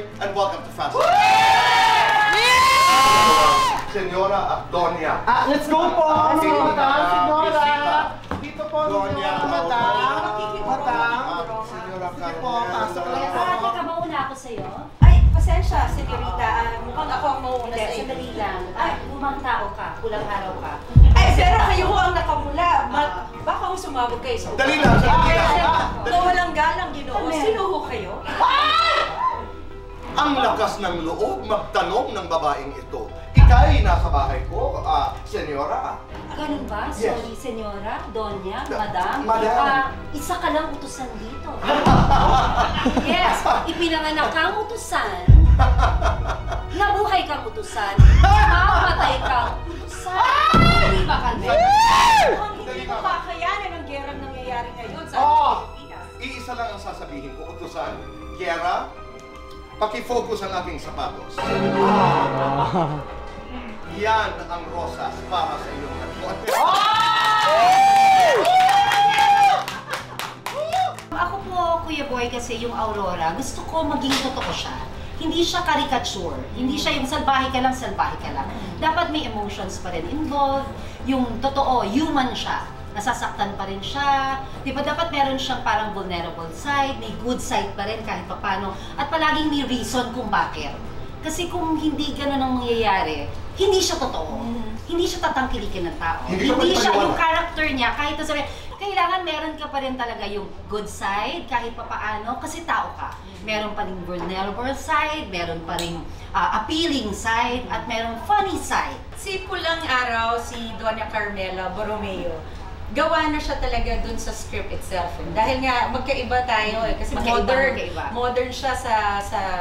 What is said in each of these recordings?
enjoy and welcome to Fast. Senyora Donya. Let's go po! Senyora! Dito po, Donya. Madam. Senyora Carmela. po, pasok lang po. Teka, mauna ako sa'yo? Ay, pasensya, senyorita. Mukhang ako ang mauuna Hindi, sa inyo. sandali lang. Ay, lumang tao ka, pulang araw ka. Ay, pero kayo ho ang nakamula. Baka ho sumabog kayo sa utak. Dali lang, dali lang. Kung walang galang, Ginoo, sino ho kayo? Ang lakas ng loob magtanong ng babaeng ito. Ika'y nasa bahay ko, senyora. Ganun ba? Yes. Sorry, senyora, donya, madam. Madam. Isa ka lang utusan dito. Yes, ipinanganak kang utusan. Nabuhay kang utusan. Mamatay kang utusan. Hindi ba kami? Hindi ko kakayanan ang gerang nangyayari ngayon sa Pilipinas. Iisa lang ang sasabihin ko, utusan. Kiera, paki-focus ang aking sapatos. Yan ang rosas para sa iyong nagkuhan. Ako po, Kuya Boy, kasi yung Aurora, gusto ko maging totoo siya. Hindi siya caricature. Hindi siya yung salbahe ka lang. Dapat may emotions pa rin involved. Yung totoo, human siya. Nasasaktan pa rin siya. Di ba dapat meron siyang parang vulnerable side, may good side pa rin kahit papano. At palaging may reason kung bakit. Kasi kung hindi ganun ang mangyayari, hindi siya totoo. Hindi siya tatangkilikin ng tao. Hindi siya yung character niya. Kahit sabi, kailangan meron ka pa rin talaga yung good side kahit papaano kasi tao ka. Meron pa rin vulnerable side, meron pa rin appealing side, at meron funny side. Si Pulang Araw, si Doña Carmela Borromeo, gawa na siya talaga dun sa script itself. Dahil nga magkaiba tayo kasi modern siya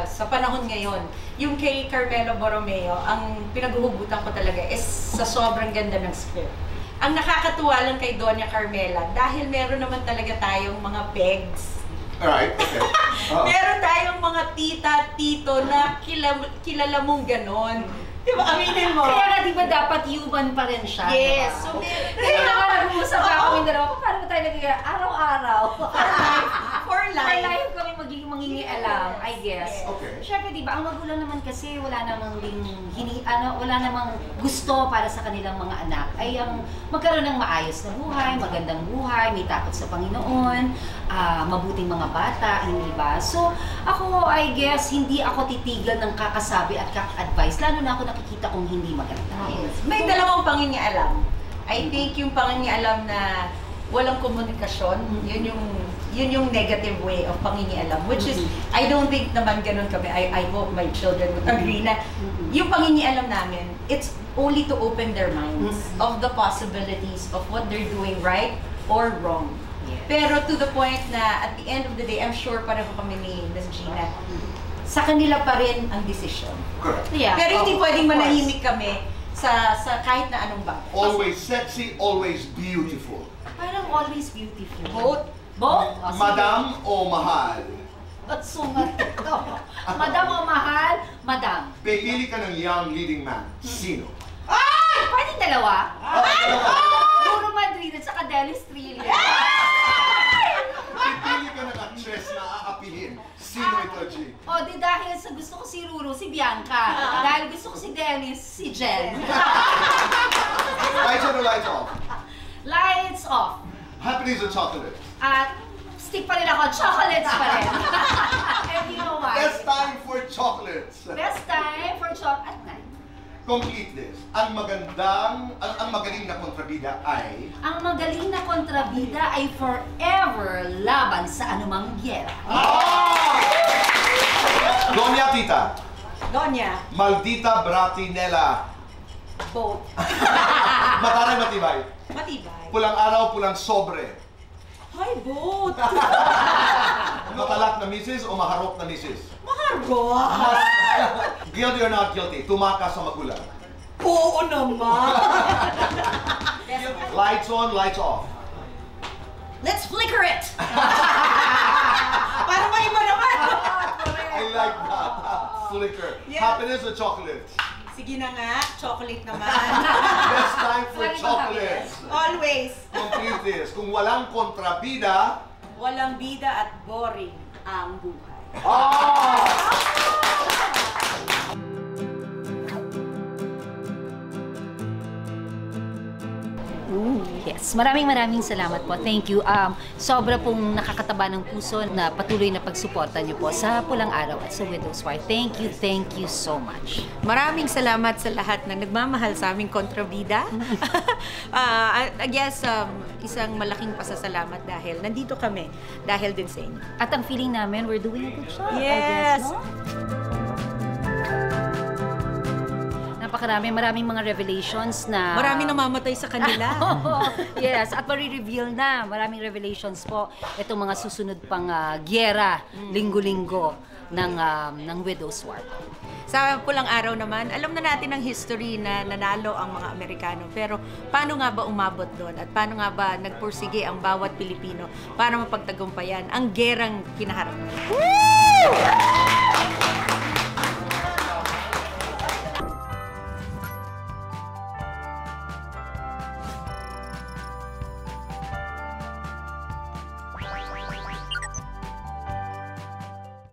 sa panahon ngayon. Yung kay Carmela Borromeo, ang pinaghuhugutan ko talaga is sa sobrang ganda ng script. Ang nakakatuwa lang kay Doña Carmela, dahil meron naman talaga tayong mga pegs. Alright, okay. Meron tayong mga tita, tito na kilala mong ganon. Di ba? Aminin mo. Kaya nga di ba dapat human pa rin siya? Yes. Diba? So, meron Kaya nga nag-uusap na kami dalawa, paano ba tayo nagiging araw-araw? For life. For life kami magiging mangingialam, I guess. Okay. Siyempre, di ba, ang magulang naman kasi wala namang wala namang gusto para sa kanilang mga anak ay ang magkaroon ng maayos na buhay, magandang buhay, may takot sa Panginoon, mabuting mga bata, hindi ba? So, ako, I guess, hindi ako titigil ng kakasabi at kaka-advise, lalo na ako nakikita kong hindi maganda. May dalawang pangingialam. I think yung pangingialam na walang komunikasyon, yun yung negative way of pangingialam, which is, I don't think naman ganun kami. I hope my children would agree na yung pangingialam namin, it's only to open their minds of the possibilities of what they're doing right or wrong. Pero to the point na at the end of the day, I'm sure pareho kami ni Ms. Gina, sa kanila pa rin ang desisyon. Correct. Yeah. Pero hindi pwedeng manahimik kami sa kahit na anong bagay. Always sexy, always beautiful. Parang always beautiful. Both. Both? Madam o mahal? At sungat ito. Madam o mahal? Madam. Pipili ka ng young leading man. Sino? Ay! Pwede dalawa? Ay! Duro Madrid at saka Dennis Trillo. Pipili ka ng actress na aapihin. Sino ito, G? O, di dahil sa gusto ko si Ruru, si Bianca. Dahil gusto ko si Dennis, si Jen. Lights on or lights off? Lights off. Happiness or chocolate? At stick pa rin ako, chocolates pa rin. And you know why? Best time for chocolates. Best time for chocolate. At 9. Complete this. Ang magaling na kontrabida ay... Ang magaling na kontrabida ay forever laban sa anumang gyera. Doña Tita. Doña. Maldita Bratinella. Both. Mataray matibay. Matibay. Pulang araw, pulang sobre. Hi, both. Matalak na misis o maharot na misis? Maharot. Guilty or not guilty? Tumakas sa magulang. Oo naman. Lights on, lights off. Let's flicker it. Para maiba naman. I like that. Flicker. Yeah. Happiness or chocolate? Sige na nga, chocolate naman. Best time for chocolates. Always. Complete this. Kung walang kontrabida, Walang bida at boring ang buhay. ah! Yes, maraming salamat po. Thank you. Sobra pong nakakataba ng puso na patuloy na pagsuporta niyo po sa Pulang Araw at sa Widow's War. Thank you so much. Maraming salamat sa lahat ng nagmamahal sa aming kontrabida. I guess, isang malaking pasasalamat dahil nandito kami dahil din sa inyo. At ang feeling namin, we're doing a good job, I Yes! guess, no? Maraming mga revelations na... Maraming namamatay sa kanila. Yes, at marireveal na. Maraming revelations po. Itong mga susunod pang gyera, linggo-linggo ng Widow's War. Sa Pulang Araw naman, alam na natin ang history na nanalo ang mga Amerikano. Pero paano nga ba umabot doon? At paano nga ba nagpursige ang bawat Pilipino para mapagtagumpayan ang gerang kinaharap? Woo!